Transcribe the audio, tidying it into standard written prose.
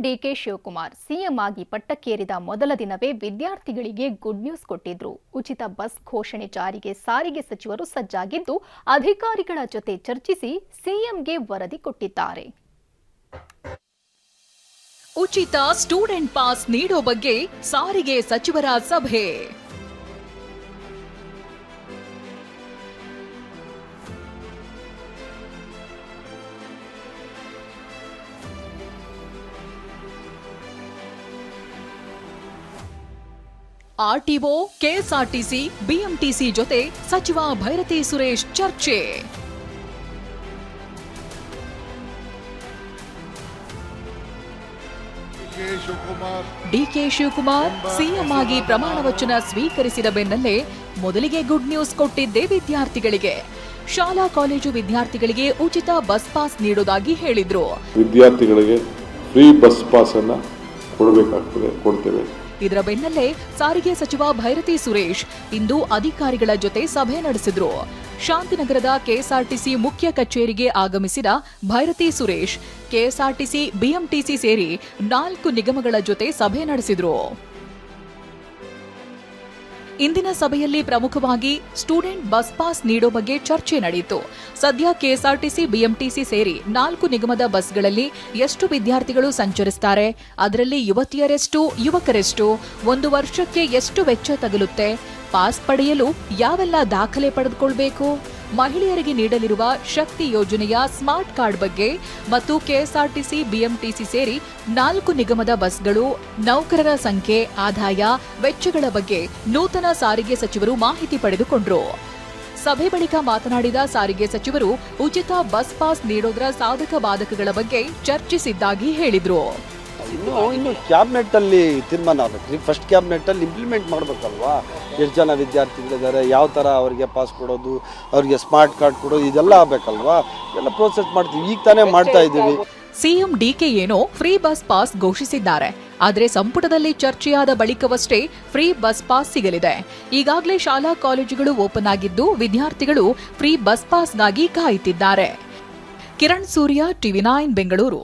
DK Shivakumar CM ಆಗಿ ಪಟ್ಟಕ್ಕೇರಿದ ಮೊದಲ ದಿನವೇ ವಿದ್ಯಾರ್ಥಿಗಳಿಗೆ ಗುಡ್ ನ್ಯೂಸ್ ಕೊಟ್ಟಿದ್ರು. ಉಚಿತ ಬಸ್ ಘೋಷಣೆ ಜಾರಿಗೆ ಸಾರಿಗೆ ಸಚಿವರು ಸಜ್ಜಾಗಿದ್ದು ಅಧಿಕಾರಿಗಳ ಜೊತೆ ಚರ್ಚಿಸಿ ಸಿಎಂಗೆ ವರದಿ ಕೊಟ್ಟಿದ್ದಾರೆ. ಉಚಿತ ಸ್ಟೂಡೆಂಟ್ ಪಾಸ್ ನೀಡೋ ಬಗ್ಗೆ ಸಾರಿಗೆ ಸಚಿವರ ಸಭೆ. ಆರ್ಟಿಒ, ಕೆಎಸ್ಆರ್ಟಿಸಿ, ಬಿಎಂಟಿಸಿ ಜೊತೆ ಸಚಿವ ಭೈರತಿ ಸುರೇಶ್ ಚರ್ಚೆ. ಡಿಕೆ ಶಿವಕುಮಾರ್ ಸಿಎಂ ಆಗಿ ಪ್ರಮಾಣ ವಚನ ಸ್ವೀಕರಿಸಿದ ಬೆನ್ನಲ್ಲೇ ಮೊದಲಿಗೆ ಗುಡ್ ನ್ಯೂಸ್ ಕೊಟ್ಟಿದ್ದೇ ವಿದ್ಯಾರ್ಥಿಗಳಿಗೆ. ಶಾಲಾ ಕಾಲೇಜು ವಿದ್ಯಾರ್ಥಿಗಳಿಗೆ ಉಚಿತ ಬಸ್ ಪಾಸ್ ನೀಡೋದಾಗಿ ಹೇಳಿದ್ರು. ವಿದ್ಯಾರ್ಥಿಗಳಿಗೆ ಫ್ರೀ ಬಸ್ ಪಾಸ್ ಅನ್ನ ಕೊಡಬೇಕಾಗ್ತದೆ, ಕೊಡ್ತೇವೆ. ಇದರ ಬೆನ್ನಲ್ಲೇ ಸಾರಿಗೆ ಸಚಿವ ಭೈರತಿ ಸುರೇಶ್ ಇಂದು ಅಧಿಕಾರಿಗಳ ಜೊತೆ ಸಭೆ ನಡೆಸಿದ್ರು. ಶಾಂತಿನಗರದ ಕೆಎಸ್ಆರ್ಟಿಸಿ ಮುಖ್ಯ ಕಚೇರಿಗೆ ಆಗಮಿಸಿದ ಭೈರತಿ ಸುರೇಶ್ ಕೆಎಸ್ಆರ್ಟಿಸಿ, ಬಿಎಂಟಿಸಿ ಸೇರಿ 4 ನಿಗಮಗಳ ಜೊತೆ ಸಭೆ ನಡೆಸಿದ್ರು. ಇಂದಿನ ಸಭೆಯಲ್ಲಿ ಪ್ರಮುಖವಾಗಿ ಸ್ಟೂಡೆಂಟ್ ಬಸ್ ಪಾಸ್ ನೀಡೋ ಬಗ್ಗೆ ಚರ್ಚೆ ನಡೆಯಿತು. ಸದ್ಯ ಕೆಎಸ್ಆರ್ಟಿಸಿ, ಬಿಎಂಟಿಸಿ ಸೇರಿ 4 ನಿಗಮದ ಬಸ್ಗಳಲ್ಲಿ ಎಷ್ಟು ವಿದ್ಯಾರ್ಥಿಗಳು ಸಂಚರಿಸುತ್ತಾರೆ, ಅದರಲ್ಲಿ ಯುವತಿಯರೆಷ್ಟು, ಯುವಕರೆಷ್ಟು, 1 ವರ್ಷಕ್ಕೆ ಎಷ್ಟು ವೆಚ್ಚ ತಗುಲುತ್ತೆ, ಪಾಸ್ ಪಡೆಯಲು ಯಾವೆಲ್ಲ ದಾಖಲೆ ಪಡೆದುಕೊಳ್ಳಬೇಕು, ಮಹಿಳೆಯರಿಗೆ ನೀಡಲಿರುವ ಶಕ್ತಿ ಯೋಜನೆಯ ಸ್ಮಾರ್ಟ್ ಕಾರ್ಡ್ ಬಗ್ಗೆ ಮತ್ತು ಕೆಎಸ್ಆರ್ಟಿಸಿ, ಬಿಎಂಟಿಸಿ ಸೇರಿ 4 ನಿಗಮದ ಬಸ್ಗಳು, ನೌಕರರ ಸಂಖ್ಯೆ, ಆದಾಯ, ವೆಚ್ಚಗಳ ಬಗ್ಗೆ ನೂತನ ಸಾರಿಗೆ ಸಚಿವರು ಮಾಹಿತಿ ಪಡೆದುಕೊಂಡರು. ಸಭೆ ಬಳಿಕ ಮಾತನಾಡಿದ ಸಾರಿಗೆ ಸಚಿವರು ಉಚಿತ ಬಸ್ ಪಾಸ್ ನೀಡೋದರ ಸಾಧಕ ಬಾಧಕಗಳ ಬಗ್ಗೆ ಚರ್ಚಿಸಿದ್ದಾಗಿ ಹೇಳಿದ್ರು. ಇನ್ನು ಕ್ಯಾಬಿನೆಟ್ ಅಲ್ಲಿ ತೀರ್ಮಾನ ಆಗಬೇಕು. ಫಸ್ಟ್ ಕ್ಯಾಬಿನೆಟ್ ಅಲ್ಲಿ ಇಂಪ್ಲಿಮೆಂಟ್ ಮಾಡಬೇಕಲ್ವಾ. ಎಷ್ಟು ಜನ ವಿದ್ಯಾರ್ಥಿಗಳಿದ್ದಾರೆ, ಯಾವ ಥರ ಅವರಿಗೆ ಪಾಸ್ ಕೊಡೋದು, ಅವರಿಗೆ ಸ್ಮಾರ್ಟ್ ಕಾರ್ಡ್ ಕೊಡೋದು, ಇದೆಲ್ಲ ಆಗಬೇಕಲ್ವಾ. ಎಲ್ಲ ಪ್ರೋಸೆಸ್ ಮಾಡ್ತೀವಿ, ಈಗ ತಾನೇ ಮಾಡ್ತಾ ಇದ್ದೀವಿ. ಸಿಎಂ ಡಿಕೆ ಏನೋ ಫ್ರೀ ಬಸ್ ಪಾಸ್ ಘೋಷಿಸಿದ್ದಾರೆ. ಆದರೆ ಸಂಪುಟದಲ್ಲಿ ಚರ್ಚೆಯಾದ ಬಳಿಕವಷ್ಟೇ ಫ್ರೀ ಬಸ್ ಪಾಸ್ ಸಿಗಲಿದೆ. ಈಗಾಗಲೇ ಶಾಲಾ ಕಾಲೇಜುಗಳು ಓಪನ್ ಆಗಿದ್ದು ವಿದ್ಯಾರ್ಥಿಗಳು ಫ್ರೀ ಬಸ್ ಪಾಸ್ಗಾಗಿ ಕಾಯುತ್ತಿದ್ದಾರೆ. ಕಿರಣ್ ಸೂರ್ಯ, ಟಿವಿ9 ಬೆಂಗಳೂರು.